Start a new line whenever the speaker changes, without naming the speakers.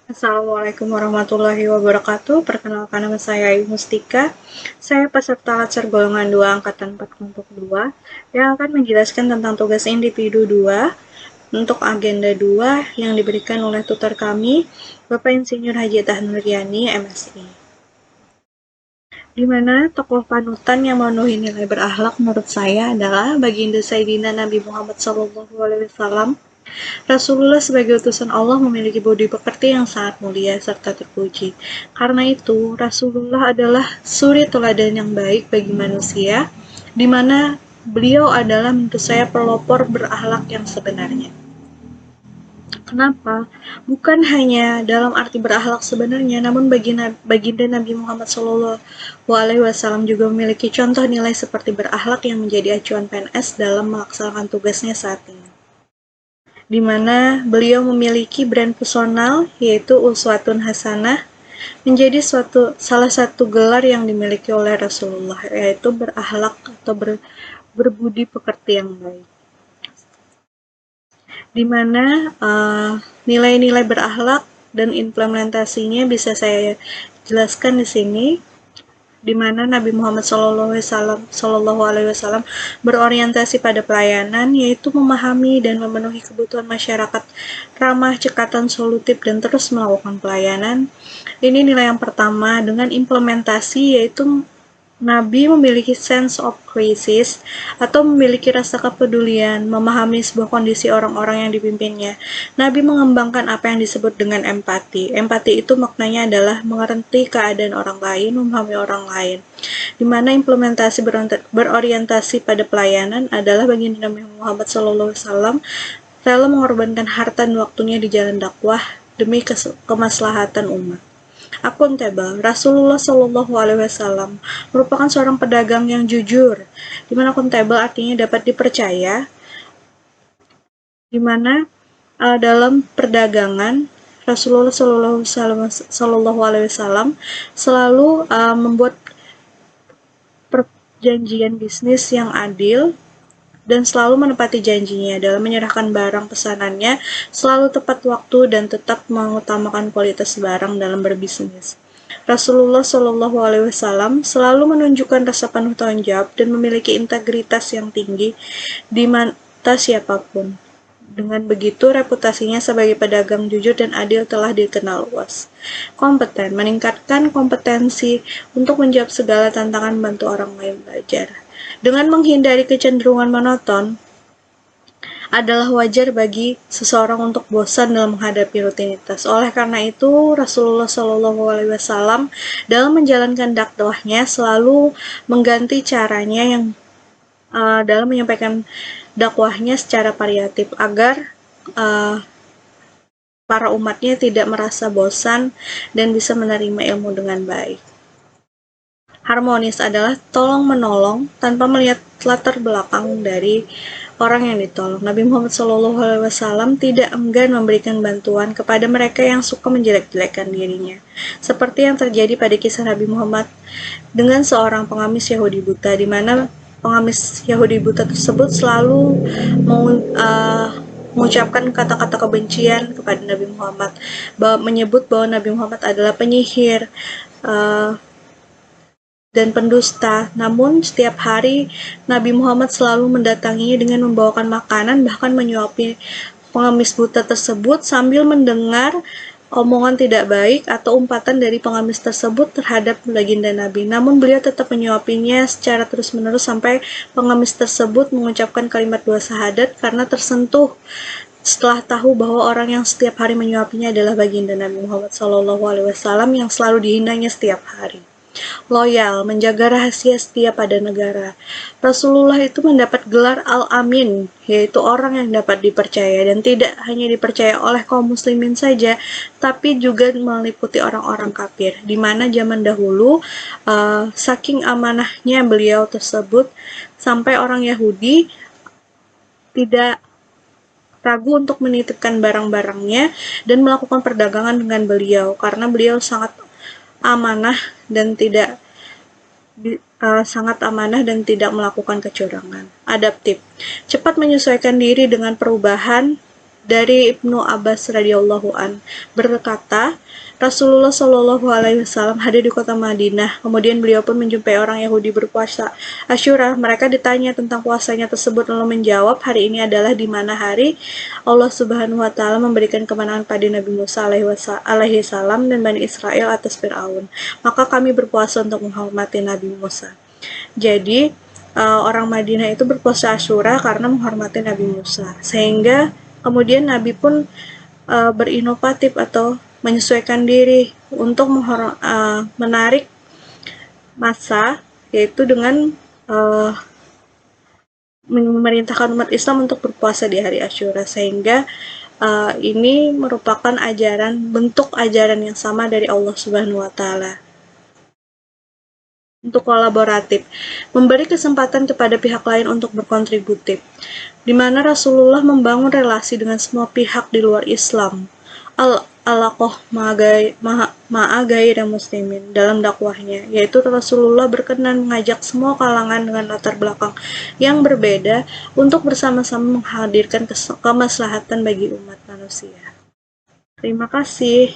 Assalamualaikum warahmatullahi wabarakatuh. Perkenalkan, nama saya Ayu Mustika. Saya peserta Latsar golongan 2 angkatan 4 kelompok 2 yang akan menjelaskan tentang tugas individu 2 untuk agenda 2 yang diberikan oleh tutor kami, Bapak Insinyur Haji Tah Nuriani, MSI. Di mana tokoh panutan yang memenuhi nilai berakhlak menurut saya adalah Baginda Sayyidina Nabi Muhammad SAW. Rasulullah sebagai utusan Allah memiliki budi pekerti yang sangat mulia serta terpuji. Karena itu, Rasulullah adalah suri teladan yang baik bagi manusia, di mana beliau adalah menurut saya pelopor berakhlak yang sebenarnya. Kenapa? Bukan hanya dalam arti berakhlak sebenarnya, namun baginda Nabi Muhammad SAW juga memiliki contoh nilai seperti berakhlak yang menjadi acuan PNS dalam melaksanakan tugasnya saat ini, di mana beliau memiliki brand personal yaitu Uswatun Hasanah, menjadi salah satu gelar yang dimiliki oleh Rasulullah, yaitu berakhlak atau berbudi pekerti yang baik, di mana nilai-nilai berakhlak dan implementasinya bisa saya jelaskan di sini, di mana Nabi Muhammad SAW berorientasi pada pelayanan, yaitu memahami dan memenuhi kebutuhan masyarakat ramah, cekatan, solutif, dan terus melakukan pelayanan. Ini nilai yang pertama. Dengan implementasi, yaitu Nabi memiliki sense of crisis atau memiliki rasa kepedulian, memahami sebuah kondisi orang-orang yang dipimpinnya. Nabi mengembangkan apa yang disebut dengan empati. Empati itu maknanya adalah mengerti keadaan orang lain, memahami orang lain. Di mana implementasi berorientasi pada pelayanan adalah baginda Nabi Muhammad SAW rela mengorbankan harta dan waktunya di jalan dakwah demi kemaslahatan umat. Akuntabel. Rasulullah SAW merupakan seorang pedagang yang jujur, di mana akuntabel artinya dapat dipercaya, di mana dalam perdagangan Rasulullah SAW selalu membuat perjanjian bisnis yang adil dan selalu menepati janjinya dalam menyerahkan barang pesanannya, selalu tepat waktu dan tetap mengutamakan kualitas barang dalam berbisnis. Rasulullah SAW selalu menunjukkan rasa penuh tanggung jawab dan memiliki integritas yang tinggi di mata siapapun. Dengan begitu, reputasinya sebagai pedagang jujur dan adil telah dikenal luas. Kompeten, meningkatkan kompetensi untuk menjawab segala tantangan, membantu orang lain belajar. Dengan menghindari kecenderungan monoton, adalah wajar bagi seseorang untuk bosan dalam menghadapi rutinitas. Oleh karena itu, Rasulullah SAW dalam menjalankan dakwahnya selalu mengganti caranya yang dalam menyampaikan dakwahnya secara variatif agar para umatnya tidak merasa bosan dan bisa menerima ilmu dengan baik. Harmonis adalah tolong-menolong tanpa melihat latar belakang dari orang yang ditolong. Nabi Muhammad SAW tidak enggan memberikan bantuan kepada mereka yang suka menjelek-jelekan dirinya, seperti yang terjadi pada kisah Nabi Muhammad dengan seorang pengamis Yahudi buta, di mana pengamis Yahudi buta tersebut selalu mengucapkan kata-kata kebencian kepada Nabi Muhammad, menyebut bahwa Nabi Muhammad adalah penyihir dan pendusta. Namun setiap hari Nabi Muhammad selalu mendatanginya dengan membawakan makanan, bahkan menyuapi pengemis buta tersebut sambil mendengar omongan tidak baik atau umpatan dari pengemis tersebut terhadap baginda Nabi. Namun beliau tetap menyuapinya secara terus-menerus sampai pengemis tersebut mengucapkan kalimat dua syahadat karena tersentuh setelah tahu bahwa orang yang setiap hari menyuapinya adalah baginda Nabi Muhammad SAW yang selalu dihinanya setiap hari. Loyal, menjaga rahasia setia pada negara. Rasulullah itu mendapat gelar Al-Amin, yaitu orang yang dapat dipercaya dan tidak hanya dipercaya oleh kaum muslimin saja, tapi juga meliputi orang-orang kafir, di mana zaman dahulu saking amanahnya beliau tersebut sampai orang Yahudi tidak ragu untuk menitipkan barang-barangnya dan melakukan perdagangan dengan beliau karena beliau sangat amanah dan tidak melakukan kecurangan. Adaptif, cepat menyesuaikan diri dengan perubahan dari Ibnu Abbas radhiyallahu an berkata, Rasulullah Shallallahu alaihi wasallam hadir di kota Madinah. Kemudian beliau pun menjumpai orang Yahudi berpuasa Asyura. Mereka ditanya tentang puasanya tersebut lalu menjawab, hari ini adalah di mana hari Allah Subhanahu wa taala memberikan kemenangan pada Nabi Musa alaihi salam dan Bani Israel atas Firaun. Maka kami berpuasa untuk menghormati Nabi Musa. Jadi orang Madinah itu berpuasa Asyura karena menghormati Nabi Musa. Sehingga kemudian Nabi pun berinovatif atau menyesuaikan diri untuk menarik massa, yaitu dengan memerintahkan umat Islam untuk berpuasa di hari Asyura, sehingga ini merupakan bentuk ajaran yang sama dari Allah Subhanahu wa taala. Untuk kolaboratif, memberi kesempatan kepada pihak lain untuk berkontributif, di mana Rasulullah membangun relasi dengan semua pihak di luar Islam. Al-alaqah ma'a ghairi muslimin dalam dakwahnya, yaitu Rasulullah berkenan mengajak semua kalangan dengan latar belakang yang berbeda untuk bersama-sama menghadirkan kemaslahatan bagi umat manusia. Terima kasih.